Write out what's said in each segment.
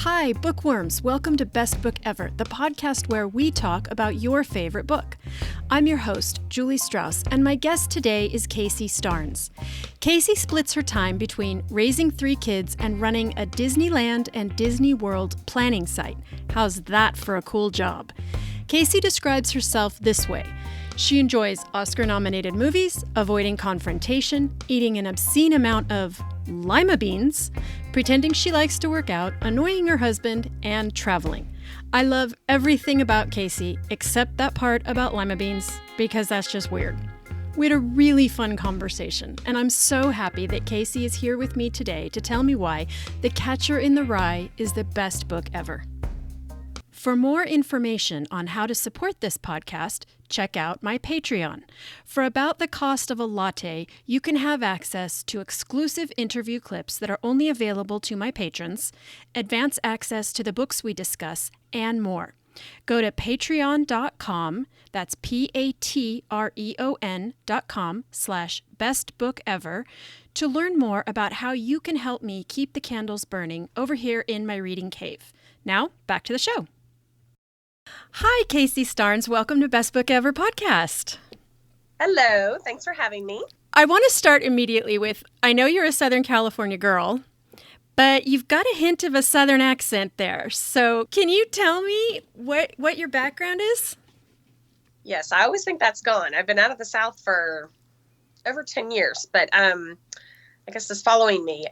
Hi, bookworms. Welcome to Best Book Ever, the podcast where we talk about your favorite book. I'm your host, Julie Strauss, and my guest today is Casey Starnes. Casey splits her time between raising 3 kids and running a Disneyland and Disney World planning site. How's that for a cool job? Casey describes herself this way. She enjoys Oscar-nominated movies, avoiding confrontation, eating an obscene amount of lima beans, pretending she likes to work out, annoying her husband, and traveling. I love everything about Casey except that part about lima beans because that's just weird. We had a really fun conversation, and I'm so happy that Casey is here with me today to tell me why The Catcher in the Rye is the best book ever. For more information on how to support this podcast, check out my Patreon. For about the cost of a latte, you can have access to exclusive interview clips that are only available to my patrons, advance access to the books we discuss, and more. Go to patreon.com, that's patreon.com/bestbookever, to learn more about how you can help me keep the candles burning over here in my reading cave. Now, back to the show. Hi, Casey Starnes. Welcome to Best Book Ever podcast. Hello. Thanks for having me. I want to start immediately with, I know you're a Southern California girl, but you've got a hint of a Southern accent there. So can you tell me what your background is? Yes, I always think that's gone. I've been out of the South for over 10 years, but I guess it's following me.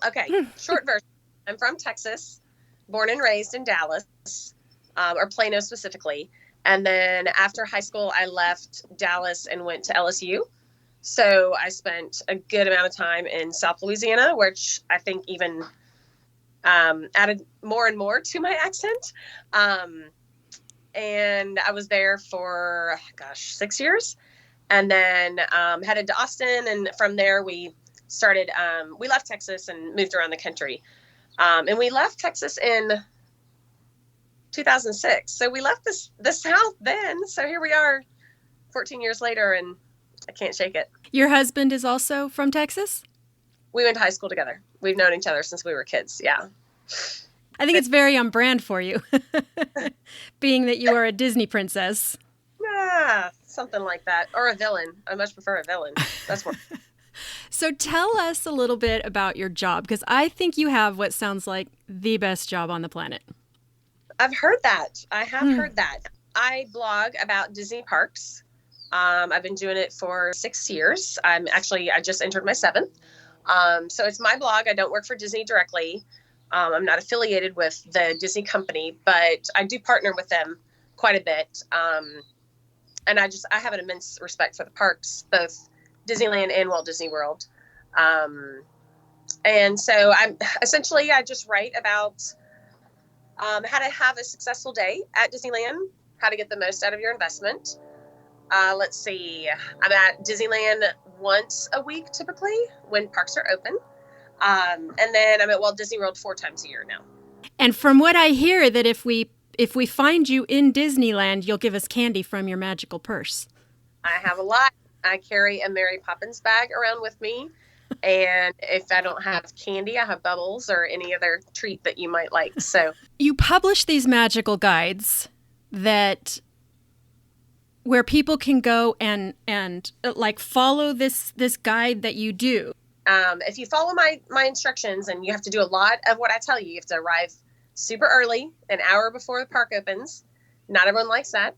Okay, short version. I'm from Texas, born and raised in Dallas. Or Plano specifically. And then after high school, I left Dallas and went to LSU. So I spent a good amount of time in South Louisiana, which I think even added more and more to my accent. And I was there for, 6 years. And then headed to Austin. And from there, we left Texas and moved around the country. And we left Texas in 2006. So we left the South then. So here we are 14 years later and I can't shake it. Your husband is also from Texas? We went to high school together. We've known each other since we were kids. Yeah. I think it's very on brand for you, being that you are a Disney princess. Yeah, something like that. Or a villain. I much prefer a villain. That's what. So tell us a little bit about your job, because I think you have what sounds like the best job on the planet. I've heard that. I have heard that. I blog about Disney parks. I've been doing it for 6 years. I just entered my 7th. So it's my blog. I don't work for Disney directly. I'm not affiliated with the Disney company, but I do partner with them quite a bit. And I have an immense respect for the parks, both Disneyland and Walt Disney World. And so I just write about how to have a successful day at Disneyland, how to get the most out of your investment. Let's see. I'm at Disneyland once a week, typically, when parks are open. And then I'm at Walt Disney World 4 times a year now. And from what I hear, that if we find you in Disneyland, you'll give us candy from your magical purse. I have a lot. I carry a Mary Poppins bag around with me. And if I don't have candy, I have bubbles or any other treat that you might like. So you publish these magical guides where people can go and like follow this guide that you do. If you follow my instructions, and you have to do a lot of what I tell you, you have to arrive super early, an hour before the park opens. Not everyone likes that.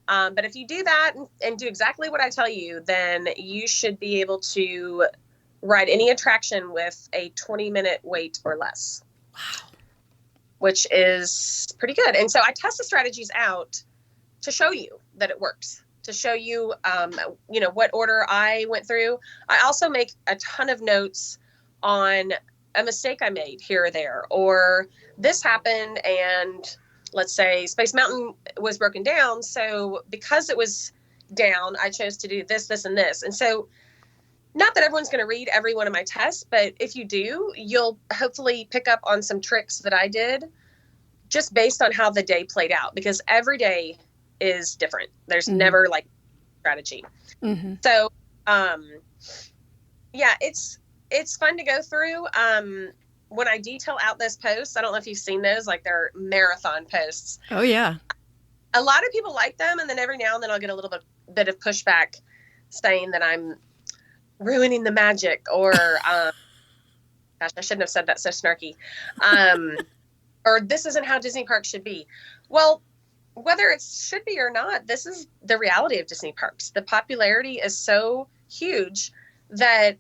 But if you do that and do exactly what I tell you, then you should be able to ride any attraction with a 20-minute wait or less. Wow. Which is pretty good. And so I test the strategies out to show you that it works, to show you, what order I went through. I also make a ton of notes on a mistake I made here or there, or this happened and let's say Space Mountain was broken down. So because it was down, I chose to do this, this, and this. And so not that everyone's going to read every one of my tests, but if you do, you'll hopefully pick up on some tricks that I did just based on how the day played out, because every day is different. There's never like strategy. Mm-hmm. So, it's fun to go through. when I detail out those posts, I don't know if you've seen those, like they're marathon posts. Oh, yeah. A lot of people like them. And then every now and then I'll get a little bit of pushback saying that I'm ruining the magic or, gosh, I shouldn't have said that so snarky. Or this isn't how Disney parks should be. Well, whether it should be or not, this is the reality of Disney parks. The popularity is so huge that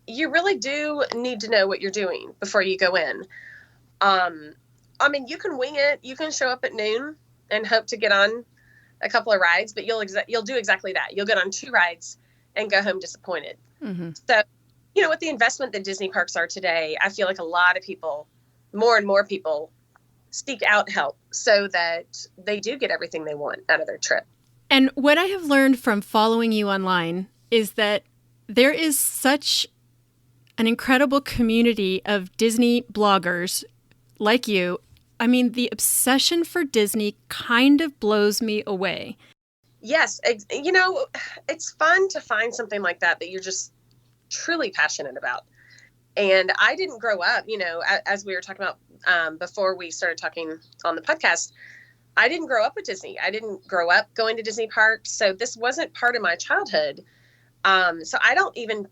you really do need to know what you're doing before you go in. I mean, you can wing it. You can show up at noon and hope to get on a couple of rides, but you'll do exactly that. You'll get on 2 rides and go home disappointed. Mm-hmm. So, with the investment that Disney parks are today, I feel like a lot of people, more and more people, seek out help so that they do get everything they want out of their trip. And what I have learned from following you online is that there is such an incredible community of Disney bloggers like you. I mean, the obsession for Disney kind of blows me away. Yes. It's fun to find something like that you're just truly passionate about. And I didn't grow up, as we were talking about before we started talking on the podcast, I didn't grow up with Disney. I didn't grow up going to Disney parks. So this wasn't part of my childhood. So I don't even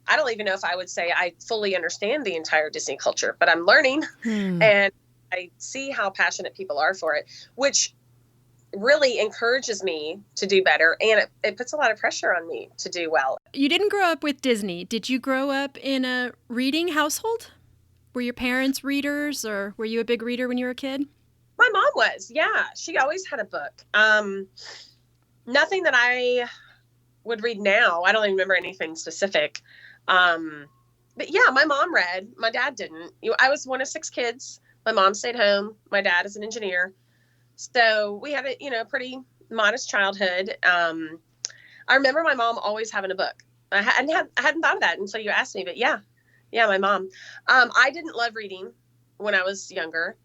know if I would say I fully understand the entire Disney culture, but I'm learning and I see how passionate people are for it, which really encourages me to do better. And it puts a lot of pressure on me to do well. You didn't grow up with Disney. Did you grow up in a reading household? Were your parents readers, or were you a big reader when you were a kid? My mom was, yeah. She always had a book. Nothing that I would read now. I don't even remember anything specific. But yeah, my mom read. My dad didn't. I was one of 6 kids. My mom stayed home. My dad is an engineer. So we had a, pretty modest childhood. I remember my mom always having a book. I hadn't thought of that until you asked me, but yeah, my mom. I didn't love reading when I was younger.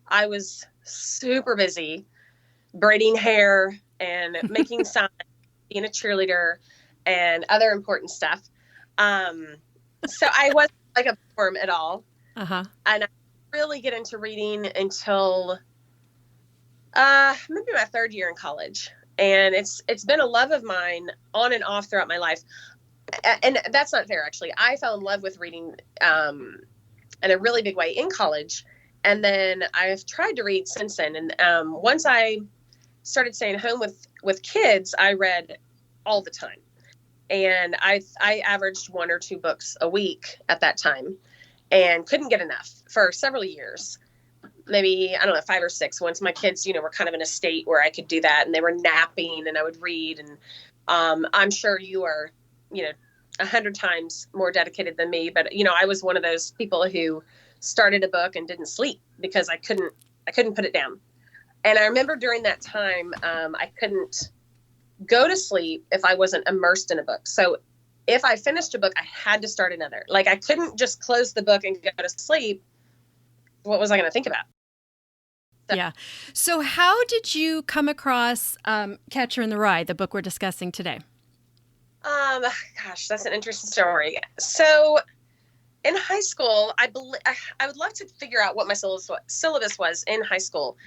I was super busy braiding hair and making signs, being a cheerleader and other important stuff. So I wasn't like a bookworm at all. Uh-huh. And I didn't really get into reading until maybe my 3rd year in college. And it's been a love of mine on and off throughout my life. And that's not fair, actually. I fell in love with reading in a really big way in college. And then I've tried to read since then. And once I started staying home with kids, I read all the time. And I averaged 1 or 2 books a week at that time and couldn't get enough for several years. Maybe, I don't know, 5 or 6. Once my kids, were kind of in a state where I could do that and they were napping and I would read. And I'm sure you are, 100 times more dedicated than me. But, I was one of those people who started a book and didn't sleep because I couldn't put it down. And I remember during that time, I couldn't go to sleep if I wasn't immersed in a book. So if I finished a book, I had to start another. Like I couldn't just close the book and go to sleep. What was I going to think about? Yeah. So how did you come across Catcher in the Rye, the book we're discussing today? Gosh, that's an interesting story. So in high school, I would love to figure out what my syllabus was in high school,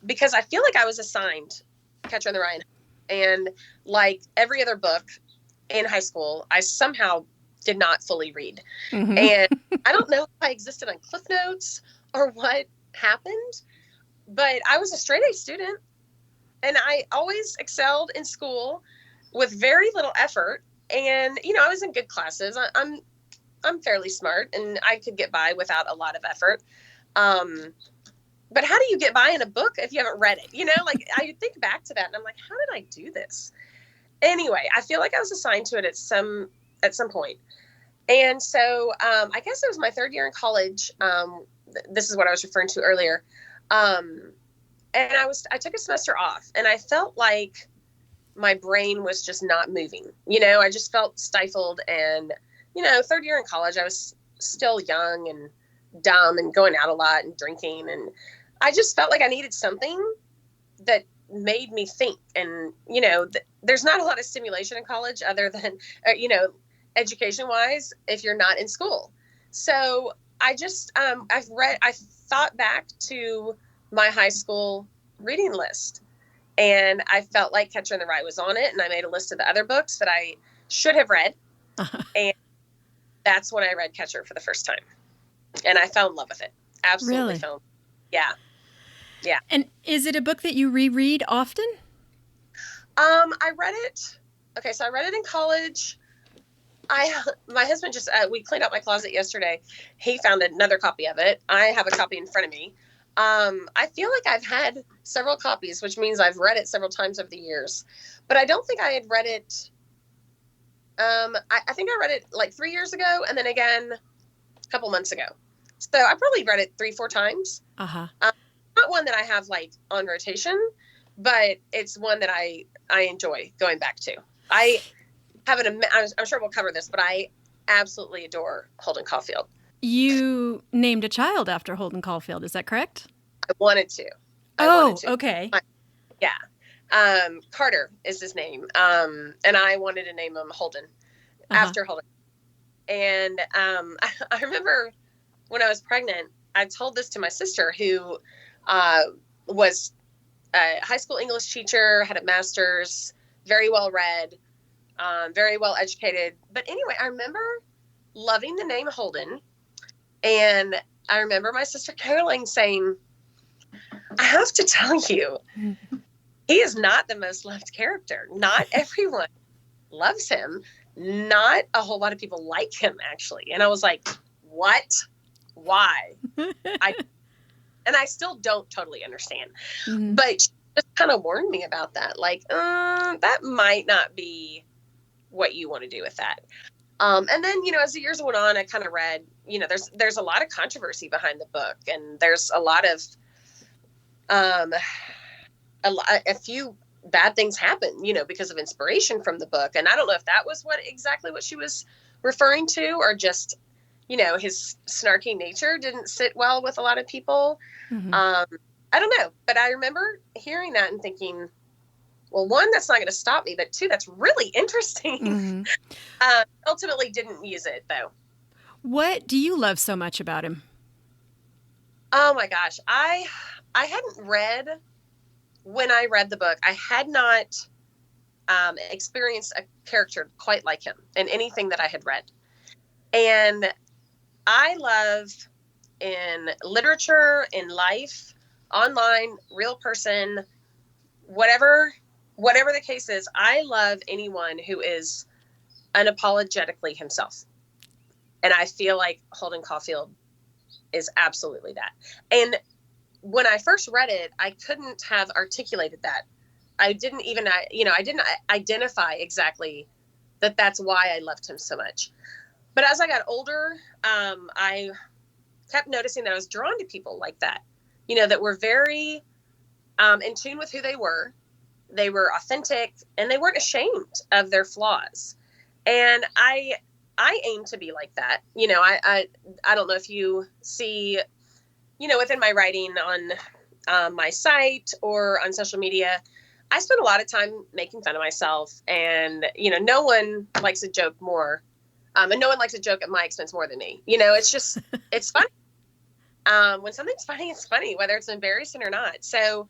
because I feel like I was assigned Catcher in the Rye. And like every other book in high school, I somehow did not fully read. Mm-hmm. And I don't know if I existed on Cliff Notes or what happened, but I was a straight A student and I always excelled in school with very little effort. And, I was in good classes. I'm fairly smart and I could get by without a lot of effort. But how do you get by in a book if you haven't read it? Like I think back to that and I'm like, how did I do this? Anyway, I feel like I was assigned to it at some point. And so I guess it was my 3rd year in college. This is what I was referring to earlier. And I took a semester off and I felt like my brain was just not moving. I just felt stifled. And, 3rd year in college, I was still young and dumb and going out a lot and drinking. And I just felt like I needed something that made me think. And, there's not a lot of stimulation in college other than, education wise, if you're not in school. So I thought back to my high school reading list, and I felt like Catcher in the Rye was on it, and I made a list of the other books that I should have read. And that's when I read Catcher for the first time. And I fell in love with it. Absolutely Really? fell in love. Yeah. Yeah. And is it a book that you reread often? I read it. Okay, so I read it in college. My husband just, we cleaned out my closet yesterday. He found another copy of it. I have a copy in front of me. I feel like I've had several copies, which means I've read it several times over the years. But I don't think I had read it. I think I read it like 3 years ago, and then again a couple months ago. So I probably read it 3-4 times. Uh-huh. Not one that I have like on rotation, but it's one that I enjoy going back to. I have I'm sure we'll cover this, but I absolutely adore Holden Caulfield. You named a child after Holden Caulfield, is that correct? I wanted to. Okay. Yeah. Carter is his name. And I wanted to name him Holden after Holden. And I remember when I was pregnant, I told this to my sister, who was a high school English teacher, had a master's, very well read, very well educated. But anyway, I remember loving the name Holden. And I remember my sister Caroline saying, I have to tell you, he is not the most loved character. Not everyone loves him. Not a whole lot of people like him, actually. And I was like, what? Why? And I still don't totally understand. Mm-hmm. But she just kind of warned me about that. Like, that might not be what you want to do with that. And then, as the years went on, I kind of read, there's a lot of controversy behind the book. And there's a lot of, a few bad things happen, because of inspiration from the book. And I don't know if that was exactly what she was referring to, or just, his snarky nature didn't sit well with a lot of people. Mm-hmm. I don't know, but I remember hearing that and thinking, well, one, that's not going to stop me, but two, that's really interesting. Mm-hmm. Ultimately didn't use it though. What do you love so much about him? Oh my gosh. I hadn't read, when I read the book, I had not experienced a character quite like him in anything that I had read. And I love, in literature, in life, online, real person, whatever the case is, I love anyone who is unapologetically himself. And I feel like Holden Caulfield is absolutely that. And when I first read it, I couldn't have articulated that. I didn't identify exactly that that's why I loved him so much. But as I got older, I kept noticing that I was drawn to people like that, that were very in tune with who they were. They were authentic, and they weren't ashamed of their flaws. And I aim to be like that. I don't know if you see, within my writing on my site or on social media, I spend a lot of time making fun of myself. And, no one likes a joke more. And no one likes a joke at my expense more than me. It's just, it's funny. When something's funny, it's funny, whether it's embarrassing or not. So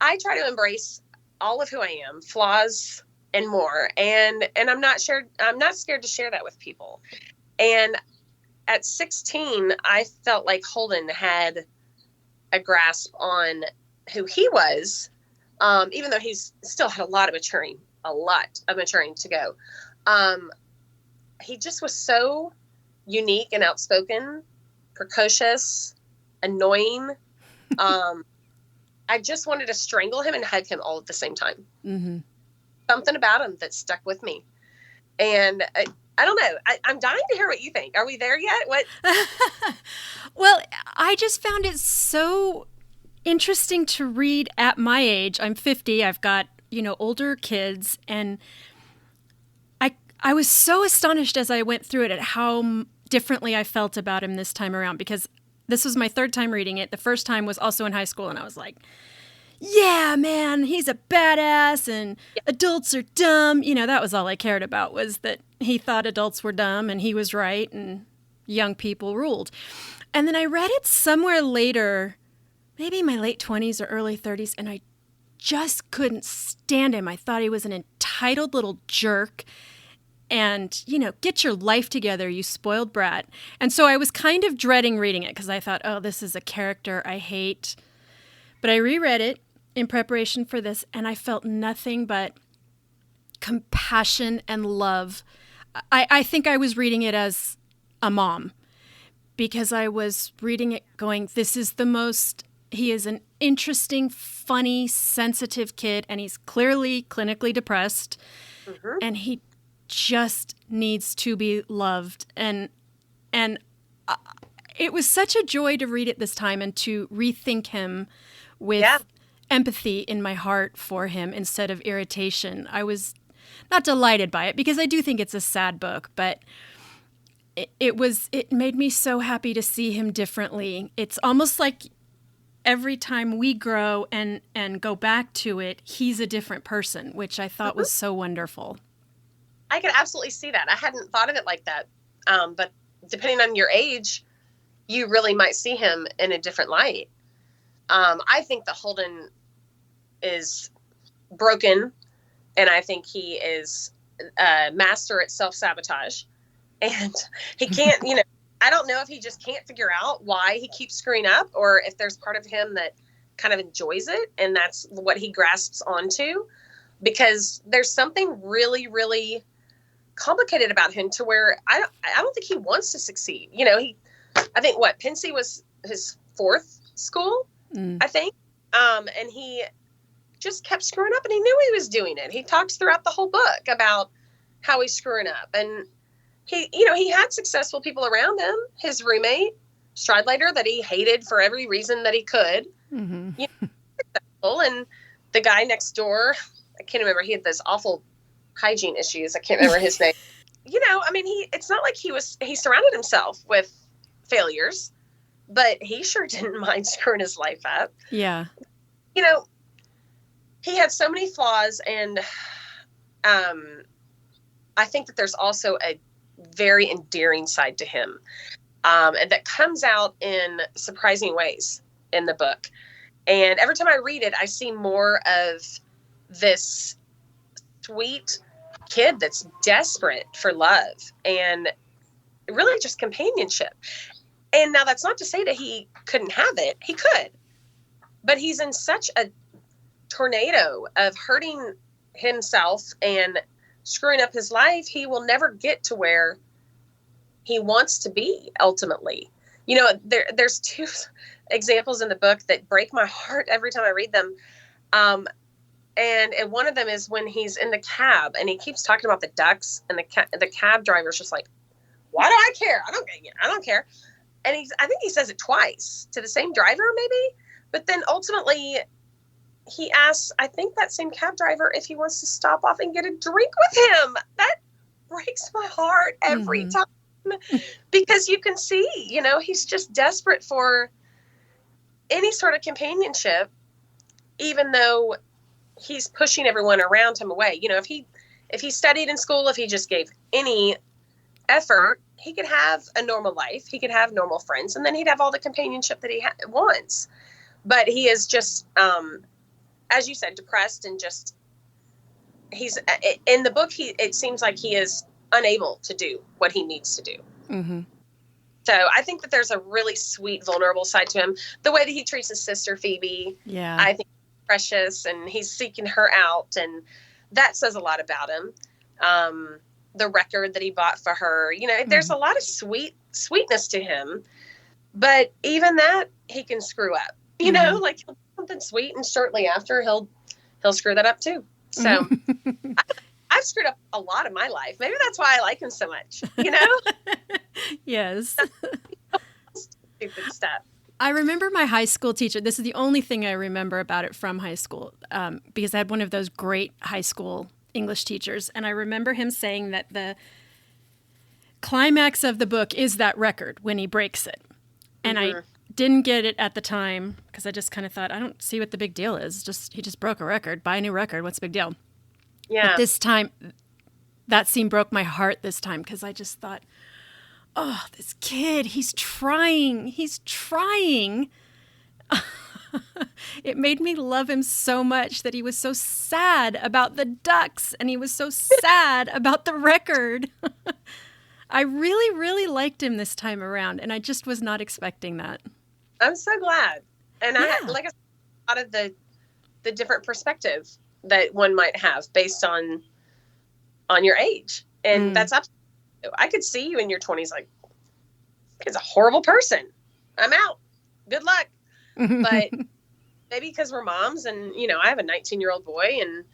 I try to embrace all of who I am, flaws and more. And I'm not scared to share that with people. And at 16, I felt like Holden had a grasp on who he was, even though he's still had a lot of maturing to go. He just was so unique and outspoken, precocious, annoying. I just wanted to strangle him and hug him all at the same time. Mm-hmm. Something about him that stuck with me. And I don't know. I'm dying to hear what you think. Are we there yet? What? Well, I just found it so interesting to read at my age. I'm 50. I've got, older kids. And I was so astonished as I went through it at how differently I felt about him this time around, because this was my third time reading it. The first time was also in high school, and I was like, yeah, man, he's a badass, and adults are dumb. That was all I cared about, was that he thought adults were dumb and he was right. And, young people ruled. And then I read it somewhere later, maybe my late 20s or early 30s, and I just couldn't stand him. I thought he was an entitled little jerk. And, get your life together, you spoiled brat. And so I was kind of dreading reading it because I thought, oh, this is a character I hate. But I reread it in preparation for this, and I felt nothing but compassion and love. I think I was reading it as a mom because I was reading it going, he is an interesting, funny, sensitive kid, and he's clearly clinically depressed, and he just needs to be loved. And it was such a joy to read it this time and to rethink him with empathy in my heart for him instead of irritation. I was not delighted by it because I do think it's a sad book, but it made me so happy to see him differently. It's almost like every time we grow and go back to it, he's a different person, which I thought was so wonderful. I could absolutely see that. I hadn't thought of it like that. But depending on your age, you really might see him in a different light. I think that Holden is broken, and I think he is a master at self-sabotage. And he can't, I don't know if he just can't figure out why he keeps screwing up or if there's part of him that kind of enjoys it and that's what he grasps onto, because there's something really, really complicated about him to where I don't think he wants to succeed. I think Pensy was his fourth school, I think. And he just kept screwing up and he knew he was doing it. He talks throughout the whole book about how he's screwing up. And he had successful people around him. His roommate, Stridlater, that he hated for every reason that he could. Successful. And the guy next door, I can't remember, he had those awful hygiene issues. I can't remember his name. It's not like he surrounded himself with failures, but he sure didn't mind screwing his life up. Yeah. He had so many flaws, and I think that there's also a very endearing side to him, and that comes out in surprising ways in the book. And every time I read it, I see more of this sweet kid that's desperate for love and really just companionship. And now that's not to say that he couldn't have it. He could. But he's in such a tornado of hurting himself and screwing up his life, he will never get to where he wants to be ultimately. There's two examples in the book that break my heart every time I read them. And one of them is when he's in the cab and he keeps talking about the ducks, and the cab driver's just like, why do I care? I don't care. And I think he says it twice to the same driver maybe, but then ultimately he asks, I think that same cab driver, if he wants to stop off and get a drink with him. That breaks my heart every time, because you can see, he's just desperate for any sort of companionship, even though he's pushing everyone around him away. If he studied in school, if he just gave any effort, he could have a normal life. He could have normal friends, and then he'd have all the companionship that he wants. But he is just, as you said, depressed, and just, he's in the book. It seems like he is unable to do what he needs to do. Mm-hmm. So I think that there's a really sweet, vulnerable side to him. The way that he treats his sister, Phoebe, I think is precious, and he's seeking her out, and that says a lot about him. The record that he bought for her, there's a lot of sweetness to him, but even that he can screw up, like he'll do something sweet, and shortly after he'll screw that up too. So I've screwed up a lot of my life. Maybe that's why I like him so much, Yes. Stupid stuff. I remember my high school teacher. This is the only thing I remember about it from high school, because I had one of those great high school English teachers. And I remember him saying that the climax of the book is that record when he breaks it. And I didn't get it at the time because I just kind of thought, I don't see what the big deal is. He just broke a record. Buy a new record. What's the big deal? Yeah. But this time, that scene broke my heart this time because I just thought, oh, this kid, he's trying. He's trying. It made me love him so much that he was so sad about the Ducks and he was so sad about the record. I really, really liked him this time around, and I just was not expecting that. I'm so glad. And Yeah. I like I said, a lot of the different perspective that one might have based on your age. And that's absolutely, I could see you in your 20s like, kid's a horrible person. I'm out. Good luck. But maybe because we're moms, and I have a 19-year-old boy, and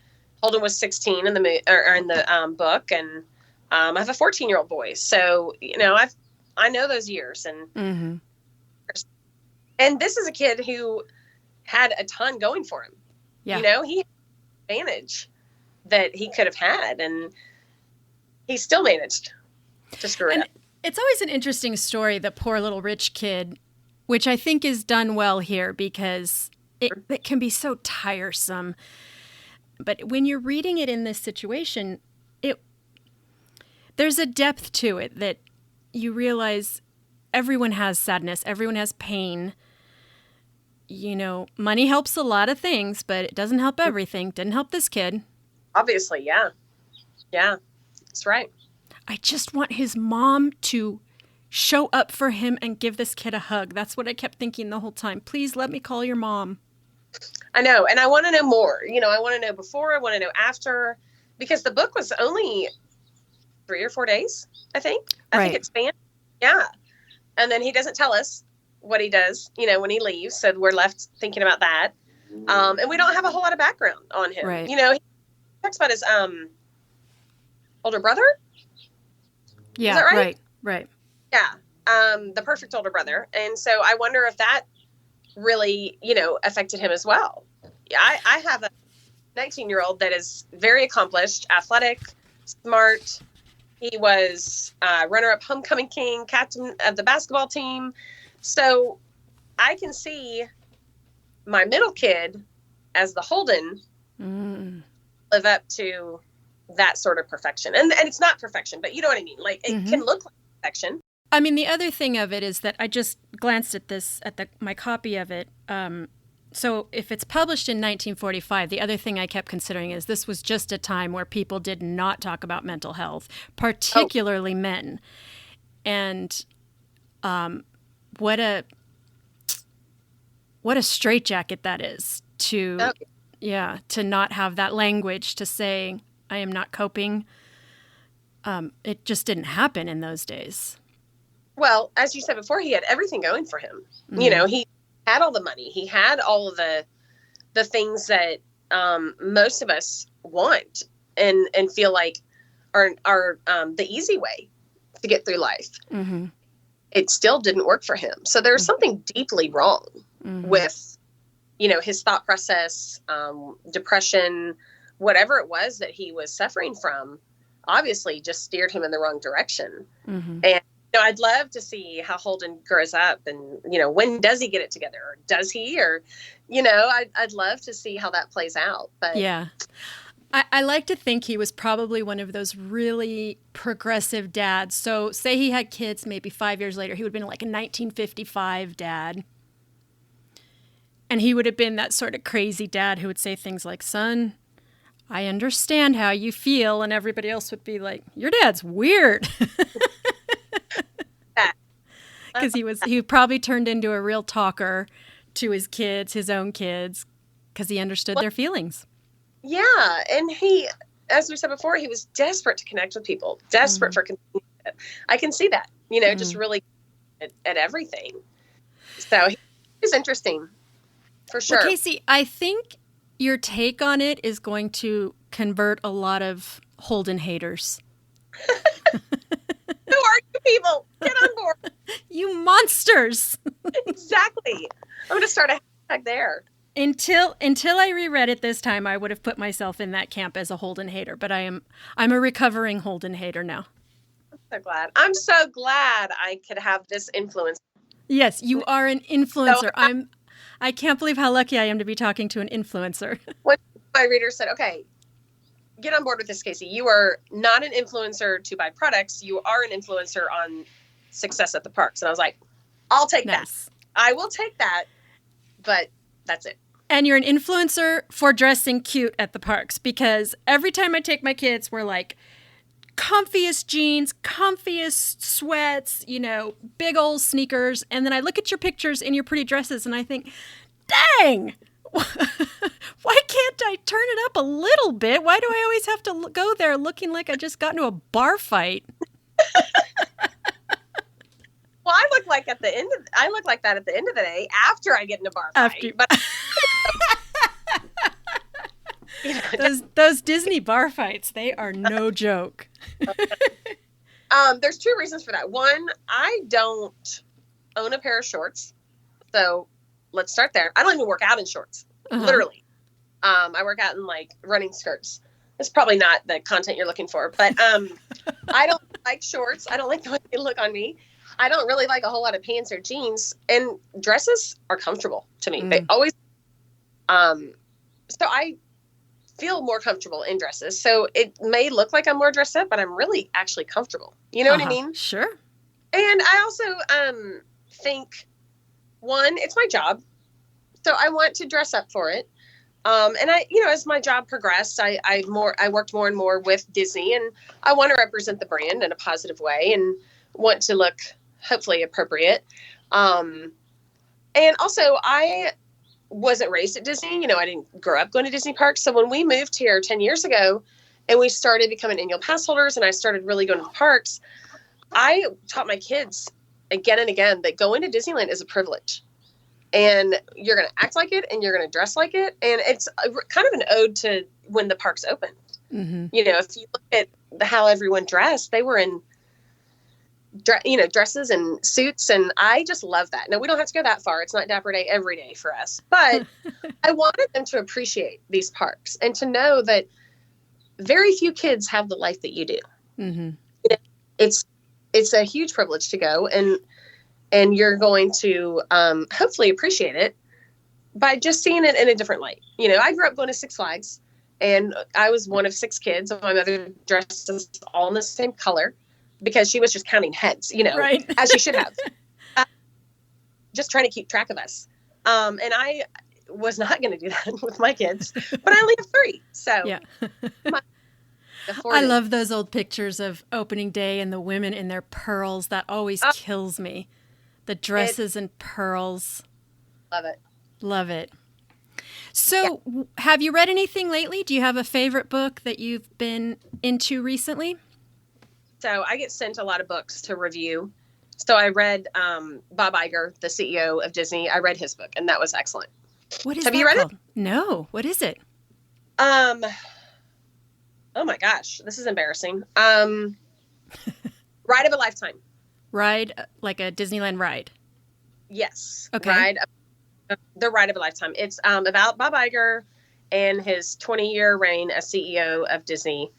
Holden was 16 in the book, and I have a 14-year-old boy. So I know those years, and and this is a kid who had a ton going for him. Yeah. He had an advantage that he could have had, and he still managed to screw it up. It's always an interesting story, the poor little rich kid, which I think is done well here because it can be so tiresome. But when you're reading it in this situation, there's a depth to it that you realize everyone has sadness, everyone has pain. Money helps a lot of things, but it doesn't help everything. Didn't help this kid. Obviously, yeah. Yeah, that's right. I just want his mom to show up for him and give this kid a hug. That's what I kept thinking the whole time. Please let me call your mom. I know. And I want to know more. I want to know before, I want to know after, because the book was only 3 or 4 days, I think. I think it spanned. Yeah. And then he doesn't tell us what he does, when he leaves. So we're left thinking about that. And we don't have a whole lot of background on him. Right. He talks about his older brother. Yeah. Is that right? Right. Yeah. The perfect older brother. And so I wonder if that really, affected him as well. Yeah. I have a 19-year-old that is very accomplished, athletic, smart. He was runner-up homecoming king, captain of the basketball team. So I can see my middle kid as the Holden live up to that sort of perfection. And it's not perfection, but you know what I mean? Like it can look like perfection. I mean, the other thing of it is that I just glanced at this, my copy of it. So if it's published in 1945, the other thing I kept considering is this was just a time where people did not talk about mental health, particularly men. And what a straitjacket that is to not have that language to say, I am not coping. It just didn't happen in those days. Well, as you said before, he had everything going for him. He had all the money. He had all of the things that most of us want and feel like are the easy way to get through life. Mm-hmm. It still didn't work for him. So there's something deeply wrong with, his thought process, depression, whatever it was that he was suffering from, obviously just steered him in the wrong direction. Mm-hmm. And I'd love to see how Holden grows up and, when does he get it together? Or does he? Or, I'd love to see how that plays out. But yeah. I like to think he was probably one of those really progressive dads. So say he had kids maybe 5 years later, he would have been like a 1955 dad. And he would have been that sort of crazy dad who would say things like, son, I understand how you feel. And everybody else would be like, your dad's weird. Because he probably turned into a real talker to his kids, his own kids, because he understood their feelings. Yeah. And he, as we said before, he was desperate to connect with people, desperate for companionship. I can see that, just really at everything. So he's interesting, for sure. Well, Casey, I think your take on it is going to convert a lot of Holden haters. Who are you people? Get on board. You monsters. Exactly. I'm going to start a hashtag there. Until I reread it this time, I would have put myself in that camp as a Holden hater, but I'm a recovering Holden hater now. I'm so glad I could have this influence. Yes, you are an influencer. I can't believe how lucky I am to be talking to an influencer. When my readers said, okay, get on board with this, Casey. You are not an influencer to buy products. You are an influencer on success at the parks. And I was like, I'll take Nice. that. I will take that, but that's it. And you're an influencer for dressing cute at the parks, because every time I take my kids, we're like, comfiest jeans, comfiest sweats, big old sneakers. And then I look at your pictures in your pretty dresses and I think, dang, why can't I turn it up a little bit? Why do I always have to go there looking like I just got into a bar fight? Well, I look like that at the end of the day after I get in a bar fight. But those Disney bar fights, they are no joke. There's two reasons for that. One, I don't own a pair of shorts. So let's start there. I don't even work out in shorts, literally. I work out in like running skirts. It's probably not the content you're looking for, but I don't like shorts. I don't like the way they look on me. I don't really like a whole lot of pants or jeans, and dresses are comfortable to me. They always, so I feel more comfortable in dresses. So it may look like I'm more dressed up, but I'm really actually comfortable. You know what I mean? Sure. And I also think, one, it's my job, so I want to dress up for it. And I, as my job progressed, I worked more and more with Disney, and I want to represent the brand in a positive way and want to look hopefully appropriate. And also I wasn't raised at Disney. I didn't grow up going to Disney parks. So when we moved here 10 years ago and we started becoming annual pass holders and I started really going to the parks, I taught my kids again and again that going to Disneyland is a privilege. And you're going to act like it and you're going to dress like it. And it's kind of an ode to when the parks opened. Mm-hmm. If you look at how everyone dressed, they were in dresses and suits. And I just love that. Now, we don't have to go that far. It's not Dapper Day every day for us. But I wanted them to appreciate these parks and to know that very few kids have the life that you do. Mm-hmm. It's a huge privilege to go. And you're going to hopefully appreciate it by just seeing it in a different light. I grew up going to Six Flags, and I was one of 6 kids. My mother dressed us all in the same color because she was just counting heads, right. As she should have. Just trying to keep track of us. And I was not going to do that with my kids, but I only have 3. So yeah. I love those old pictures of opening day and the women in their pearls. That always kills me. The dresses and pearls. Love it. Love it. So Have you read anything lately? Do you have a favorite book that you've been into recently? So I get sent a lot of books to review. So I read Bob Iger, the CEO of Disney. I read his book, and that was excellent. What is Have that you read called? it? No. What is it? Oh my gosh, this is embarrassing. Ride of a Lifetime. Ride, like a Disneyland ride? Yes. Okay. The Ride of a Lifetime. It's about Bob Iger and his 20-year reign as CEO of Disney.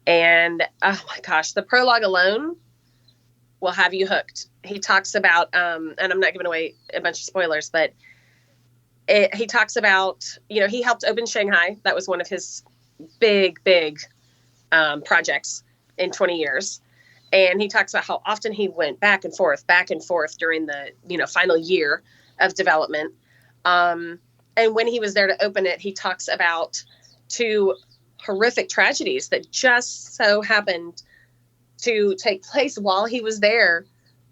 And oh my gosh, the prologue alone will have you hooked. He talks about, and I'm not giving away a bunch of spoilers, but he talks about, he helped open Shanghai. That was one of his big projects in 20 years. And he talks about how often he went back and forth during the, final year of development. And when he was there to open it, he talks about 2 horrific tragedies that just so happened to take place while he was there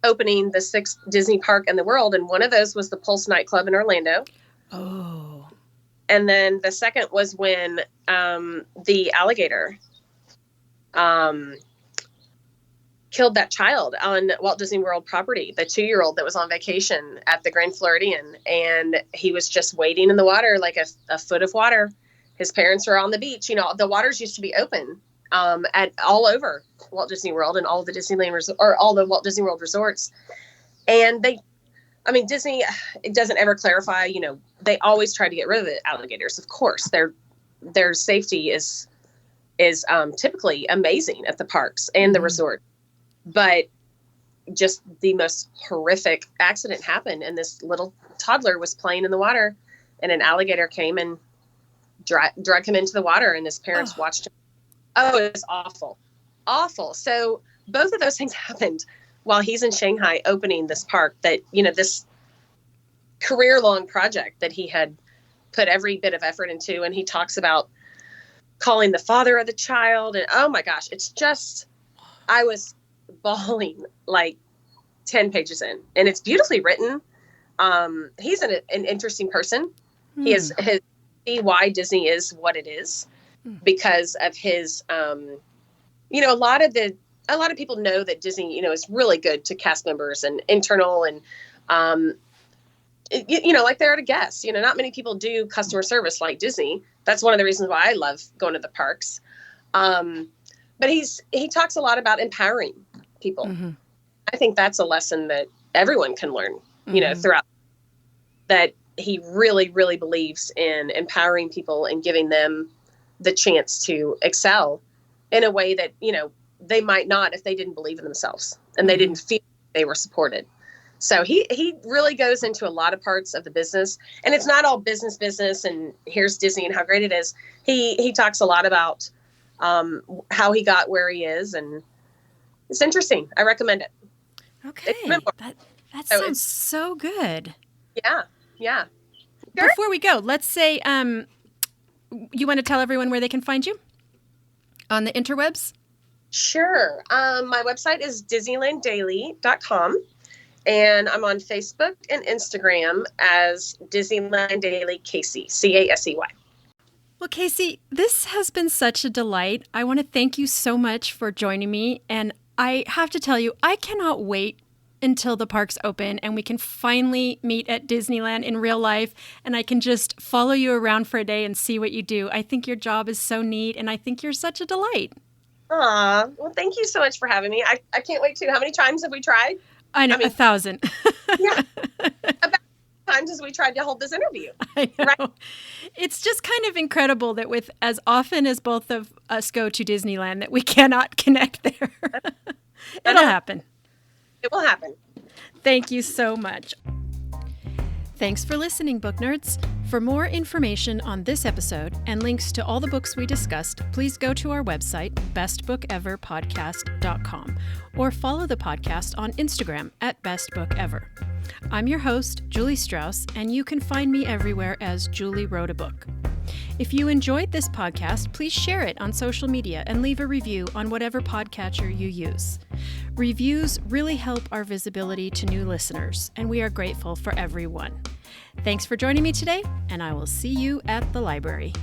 opening the 6th Disney park in the world. And one of those was the Pulse nightclub in Orlando. Oh. And then the second was when the alligator killed that child on Walt Disney World property, the 2-year-old that was on vacation at the Grand Floridian. And he was just wading in the water, like a foot of water. His parents were on the beach. The waters used to be open at all over Walt Disney World and all the all the Walt Disney World resorts. And Disney, it doesn't ever clarify, they always try to get rid of the alligators. Of course, their safety is typically amazing at the parks and the resort. But just the most horrific accident happened, and this little toddler was playing in the water, and an alligator came and drug him into the water, and his parents watched him. Oh, it was awful. So both of those things happened while he's in Shanghai opening this park that, this career-long project that he had put every bit of effort into. And he talks about calling the father of the child. And oh my gosh, it's just, I was bawling like 10 pages in, and it's beautifully written. He's an interesting person. He has why Disney is what it is because of his, a lot of people know that Disney, is really good to cast members and internal and, like they're at a guest, not many people do customer service like Disney. That's one of the reasons why I love going to the parks. But he talks a lot about empowering people. Mm-hmm. I think that's a lesson that everyone can learn, throughout that. He really, really believes in empowering people and giving them the chance to excel in a way that, they might not if they didn't believe in themselves and they didn't feel they were supported. So he really goes into a lot of parts of the business, and it's not all business and here's Disney and how great it is. He talks a lot about how he got where he is, and it's interesting. I recommend it. Okay. That sounds so good. Yeah. Yeah. Sure. Before we go, let's say you want to tell everyone where they can find you on the interwebs? Sure. My website is disneylanddaily.com, and I'm on Facebook and Instagram as Disneyland Daily Casey, Casey. Well, Casey, this has been such a delight. I want to thank you so much for joining me, and I have to tell you, I cannot wait until the parks open and we can finally meet at Disneyland in real life and I can just follow you around for a day and see what you do. I think your job is so neat and I think you're such a delight. Aw, well, thank you so much for having me. I can't wait to. How many times have we tried? I know, 1,000. Yeah. About times as we tried to hold this interview. I know. Right? It's just kind of incredible that with as often as both of us go to Disneyland that we cannot connect there. It'll happen. It will happen. Thank you so much. Thanks for listening, book nerds. For more information on this episode and links to all the books we discussed, please go to our website, bestbookeverpodcast.com, or follow the podcast on Instagram at bestbookever. I'm your host, Julie Strauss, and you can find me everywhere as Julie Wrote a Book. If you enjoyed this podcast, please share it on social media and leave a review on whatever podcatcher you use. Reviews really help our visibility to new listeners, and we are grateful for every one. Thanks for joining me today, and I will see you at the library.